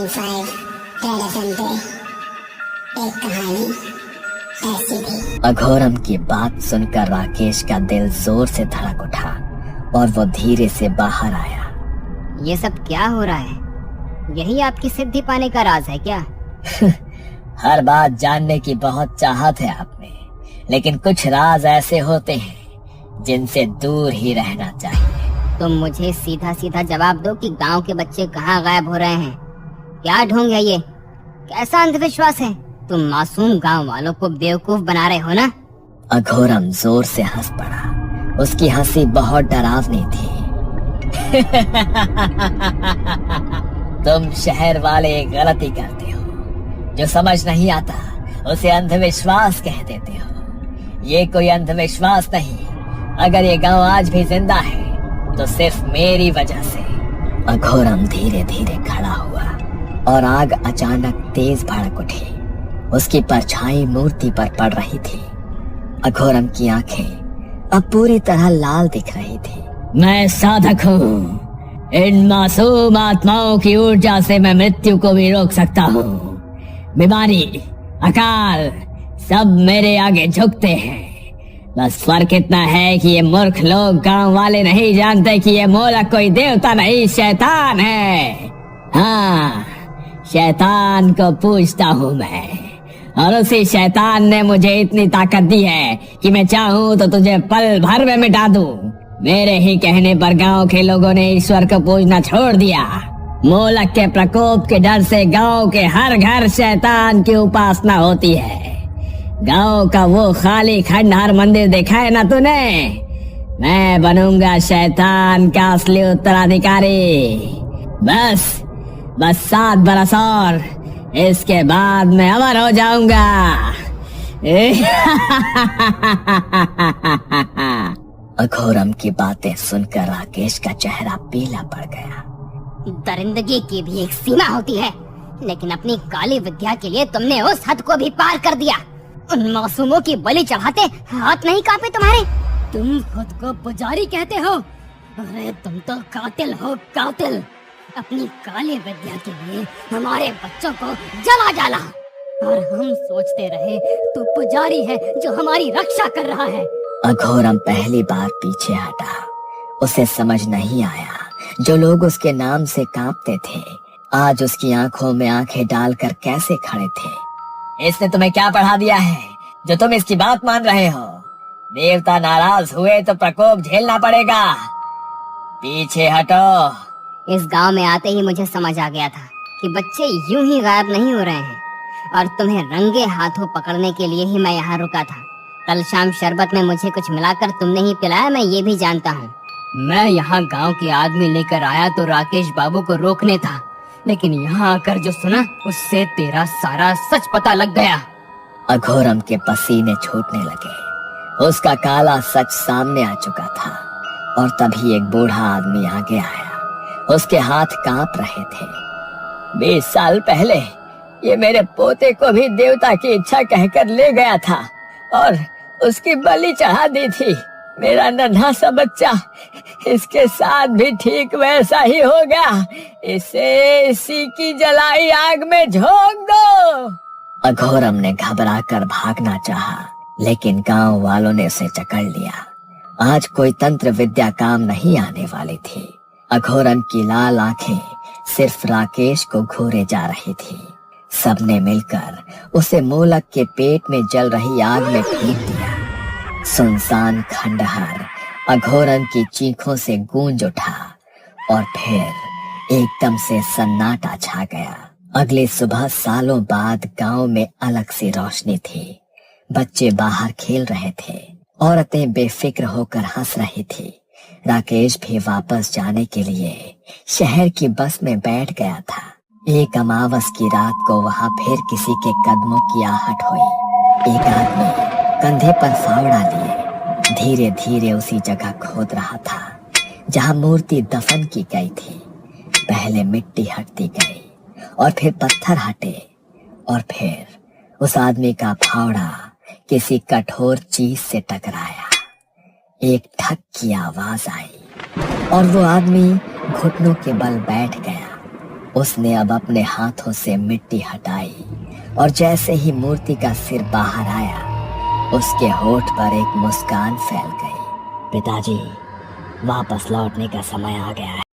5 red FM पे एक कहानी ऐसी थी। अघोरम की बात सुनकर राकेश का दिल जोर से धड़क उठा और वो धीरे से बाहर आया। ये सब क्या हो रहा है? यही आपकी सिद्धि पाने का राज है क्या? हर बात जानने की बहुत चाहत है आप में, लेकिन कुछ राज ऐसे होते हैं जिनसे दूर ही रहना चाहिए। तुम मुझे सीधा सीधा जवाब दो कि गांव के बच्चे कहाँ गायब हो रहे हैं? क्या ढोंग है ये? कैसा अंधविश्वास है? तुम मासूम गांव वालों को बेवकूफ बना रहे हो ना? अघोरम जोर से हंस पड़ा। उसकी हंसी बहुत डरावनी थी। तुम शहर वाले गलती करते हो, जो समझ नहीं आता उसे अंधविश्वास कह देते हो। ये कोई अंधविश्वास नहीं। अगर ये गांव आज भी जिंदा है तो सिर्फ मेरी वजह से। अघोरम धीरे धीरे खड़ा हुआ और आग अचानक तेज भड़क उठी। उसकी परछाई मूर्ति पर पड़ रही थी। अघोरम की आंखें अब पूरी तरह लाल दिख रही थी। मैं साधक हूँ। इन मासूम आत्माओं की ऊर्जा से मैं मृत्यु को भी रोक सकता हूँ। बीमारी, अकाल सब मेरे आगे झुकते हैं। बस फर्क इतना है कि ये मूर्ख लोग गांव वाले नहीं जानते कि ये मोलक कोई देवता नहीं, शैतान है। हाँ, शैतान को पूजता हूँ मैं, और उसी शैतान ने मुझे इतनी ताकत दी है कि मैं चाहूँ तो तुझे पल भर में मिटा दूँ। मेरे ही कहने पर गांव के लोगों ने ईश्वर को पूजना छोड़ दिया। मोलक के प्रकोप के डर से गांव के हर घर शैतान की उपासना होती है। गांव का वो खाली खंडहर मंदिर देखा है ना तूने? मैं बनूंगा शैतान का असली उत्तराधिकारी। बस 7 बरस और इसके बाद मैं अमर हो जाऊंगा। अघोरम की बातें सुनकर राकेश का चेहरा पीला पड़ गया। दरिंदगी की भी एक सीमा होती है, लेकिन अपनी काली विद्या के लिए तुमने उस हद को भी पार कर दिया। उन मासूमों की बलि चढ़ाते हाथ नहीं कांपे तुम्हारे? तुम खुद को पुजारी कहते हो? अरे तुम तो कातिल हो, कातिल। अपनी काली विद्या के लिए हमारे बच्चों को जला डाला, और हम सोचते रहे तू पुजारी है जो हमारी रक्षा कर रहा है। अघोरम पहली बार पीछे हटा। उसे समझ नहीं आया जो लोग उसके नाम से कांपते थे आज उसकी आंखों में आंखें डालकर कैसे खड़े थे। इसने तुम्हें क्या पढ़ा दिया है जो तुम इसकी बात मान रहे हो? देवता नाराज हुए तो प्रकोप झेलना पड़ेगा। पीछे हटो। इस गांव में आते ही मुझे समझ आ गया था कि बच्चे यूं ही गायब नहीं हो रहे हैं, और तुम्हें रंगे हाथों पकड़ने के लिए ही मैं यहाँ रुका था। कल शाम शरबत में मुझे कुछ मिलाकर तुमने ही पिलाया, मैं ये भी जानता हूँ। मैं यहाँ गांव के आदमी लेकर आया तो राकेश बाबू को रोकने था, लेकिन यहाँ आकर जो सुना उससे तेरा सारा सच पता लग गया। अघोरम के पसीने छूटने लगे। उसका काला सच सामने आ चुका था, और तभी एक बूढ़ा आदमी आगे आया। उसके हाथ कांप रहे थे। 20 साल पहले ये मेरे पोते को भी देवता की इच्छा कहकर ले गया था और उसकी बलि चढ़ा दी थी। मेरा नन्हा सा बच्चा, इसके साथ भी ठीक वैसा ही होगा। इसे इसी की जलाई आग में झोंक दो। अघोरम ने घबराकर भागना चाहा, लेकिन गांव वालों ने उसे जकड़ लिया। आज कोई तंत्र विद्या काम नहीं आने वाली थी। अघोरम की लाल आंखें सिर्फ राकेश को घूरे जा रही थी। सबने मिलकर उसे मोलक के पेट में जल रही आग में फेंक दिया। सुनसान खंडहर अघोरम की चीखों से गूंज उठा, और फिर एकदम से सन्नाटा छा गया। अगली सुबह सालों बाद गांव में अलग सी रोशनी थी। बच्चे बाहर खेल रहे थे, औरतें बेफिक्र होकर हंस रही थी। राकेश भी वापस जाने के लिए शहर की बस में बैठ गया था। एक अमावस की रात को वहां फिर किसी के कदमों की आहट हुई। एक आदमी कंधे पर फावड़ा लिए धीरे धीरे उसी जगह खोद रहा था जहां मूर्ति दफन की गई थी। पहले मिट्टी हटती गई, और फिर पत्थर हटे, और फिर उस आदमी का फावड़ा किसी कठोर चीज से टकराया। एक ठक की आवाज आई और वो आदमी घुटनों के बल बैठ गया। उसने अब अपने हाथों से मिट्टी हटाई और जैसे ही मूर्ति का सिर बाहर आया उसके होठ पर एक मुस्कान फैल गई। पिताजी, वापस लौटने का समय आ गया है।